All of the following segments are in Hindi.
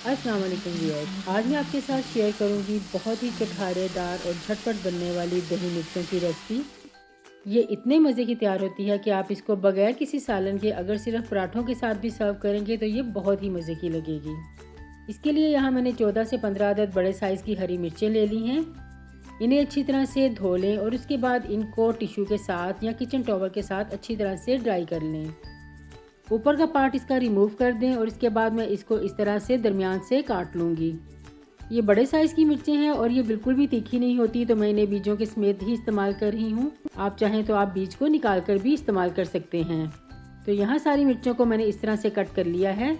अस्सलाम वालेकुम व्यूअर्स। आज मैं आपके साथ शेयर करूंगी बहुत ही चटखारेदार और झटपट बनने वाली दही मिर्चों की रेसिपी। ये इतने मज़े की तैयार होती है कि आप इसको बगैर किसी सालन के अगर सिर्फ पराठों के साथ भी सर्व करेंगे तो ये बहुत ही मज़े की लगेगी। इसके लिए यहाँ मैंने 14 से 15 अदद बड़े साइज़ की हरी मिर्चें ले ली हैं। इन्हें अच्छी तरह से धो लें और उसके बाद इनको टिश्यू के साथ या किचन टॉवल के साथ अच्छी तरह से ड्राई कर लें। ऊपर का पार्ट इसका रिमूव कर दें और इसके बाद मैं इसको इस तरह से दरमियान से काट लूँगी। ये बड़े साइज़ की मिर्चें हैं और ये बिल्कुल भी तीखी नहीं होती, तो मैं इन्हें बीजों के समेत ही इस्तेमाल कर रही हूँ। आप चाहें तो आप बीज को निकाल कर भी इस्तेमाल कर सकते हैं। तो यहाँ सारी मिर्चों को मैंने इस तरह से कट कर लिया है।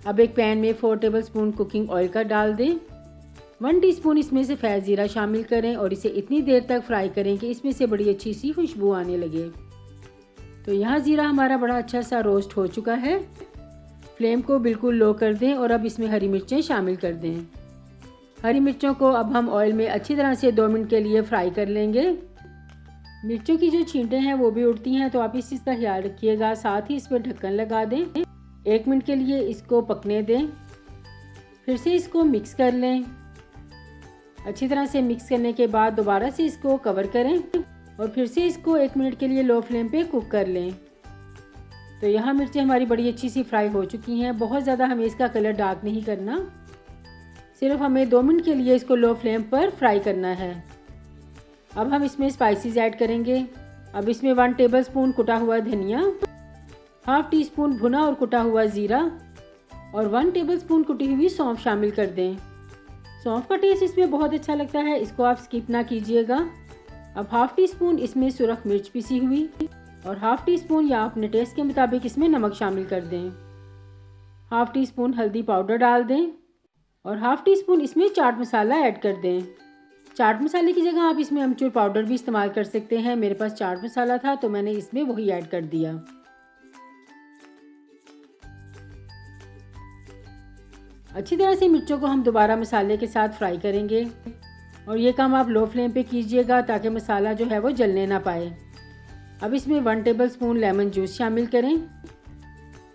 अब एक पैन में 4 टेबलस्पून कुकिंग ऑयल का डाल दें। 1 टीस्पून इसमें से सफ़ेद ज़ीरा शामिल करें और इसे इतनी देर तक फ्राई करें कि इसमें से बड़ी अच्छी सी खुशबू आने लगे। तो यहाँ ज़ीरा हमारा बड़ा अच्छा सा रोस्ट हो चुका है। फ्लेम को बिल्कुल लो कर दें और अब इसमें हरी मिर्चें शामिल कर दें। हरी मिर्चों को अब हम ऑयल में अच्छी तरह से 2 मिनट के लिए फ्राई कर लेंगे। मिर्चों की जो छींटें हैं वो भी उड़ती हैं, तो आप इस चीज़ का ख्याल रखिएगा। साथ ही इस पर ढक्कन लगा दें। 1 मिनट के लिए इसको पकने दें। फिर से इसको मिक्स कर लें। अच्छी तरह से मिक्स करने के बाद दोबारा से इसको कवर करें और फिर से इसको 1 मिनट के लिए लो फ्लेम पे कुक कर लें। तो यहाँ मिर्चें हमारी बड़ी अच्छी सी फ्राई हो चुकी हैं। बहुत ज़्यादा हमें इसका कलर डार्क नहीं करना, सिर्फ हमें 2 मिनट के लिए इसको लो फ्लेम पर फ्राई करना है। अब हम इसमें स्पाइसेस ऐड करेंगे। अब इसमें 1 टेबलस्पून कुटा हुआ धनिया, हाफ टी स्पून भुना और कुटा हुआ ज़ीरा और 1 टेबलस्पून कुटी हुई सौंफ शामिल कर दें। सौंफ का टेस्ट इसमें बहुत अच्छा लगता है, इसको आप स्किप ना कीजिएगा। अब हाफ टी स्पून इसमें सुरख मिर्च पिसी हुई और हाफ टी स्पून या अपने टेस्ट के मुताबिक इसमें नमक शामिल कर दें। हाफ टी स्पून हल्दी पाउडर डाल दें और हाफ टी स्पून इसमें चाट मसाला ऐड कर दें। चाट मसाले की जगह आप इसमें अमचूर पाउडर भी इस्तेमाल कर सकते हैं। मेरे पास चाट मसाला था तो मैंने इसमें वही ऐड कर दिया। अच्छी तरह से मिर्चों को हम दोबारा मसाले के साथ फ्राई करेंगे और ये काम आप लो फ्लेम पे कीजिएगा ताकि मसाला जो है वो जलने ना पाए। अब इसमें 1 टेबलस्पून लेमन जूस शामिल करें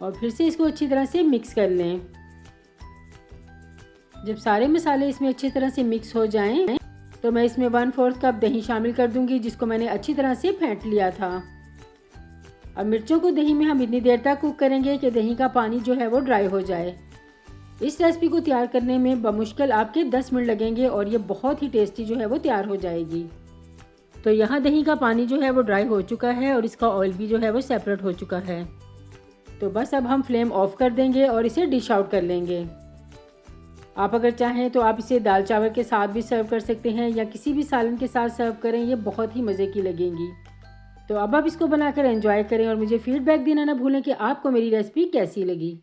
और फिर से इसको अच्छी तरह से मिक्स कर लें। जब सारे मसाले इसमें अच्छी तरह से मिक्स हो जाएं, तो मैं इसमें 1/4 कप दही शामिल कर दूंगी, जिसको मैंने अच्छी तरह से फेंट लिया था। अब मिर्चों को दही में हम इतनी देर तक कुक करेंगे कि दही का पानी जो है वो ड्राई हो जाए। इस रेसिपी को तैयार करने में बमुश्किल आपके 10 मिनट लगेंगे और ये बहुत ही टेस्टी जो है वो तैयार हो जाएगी। तो यहाँ दही का पानी जो है वो ड्राई हो चुका है और इसका ऑयल भी जो है वो सेपरेट हो चुका है। तो बस अब हम फ्लेम ऑफ कर देंगे और इसे डिश आउट कर लेंगे। आप अगर चाहें तो आप इसे दाल चावल के साथ भी सर्व कर सकते हैं या किसी भी सालन के साथ सर्व करें, ये बहुत ही मज़े की लगेंगी। तो अब आप इसको बनाकर एंजॉय करें और मुझे फीडबैक देना ना भूलें कि आपको मेरी रेसिपी कैसी लगी।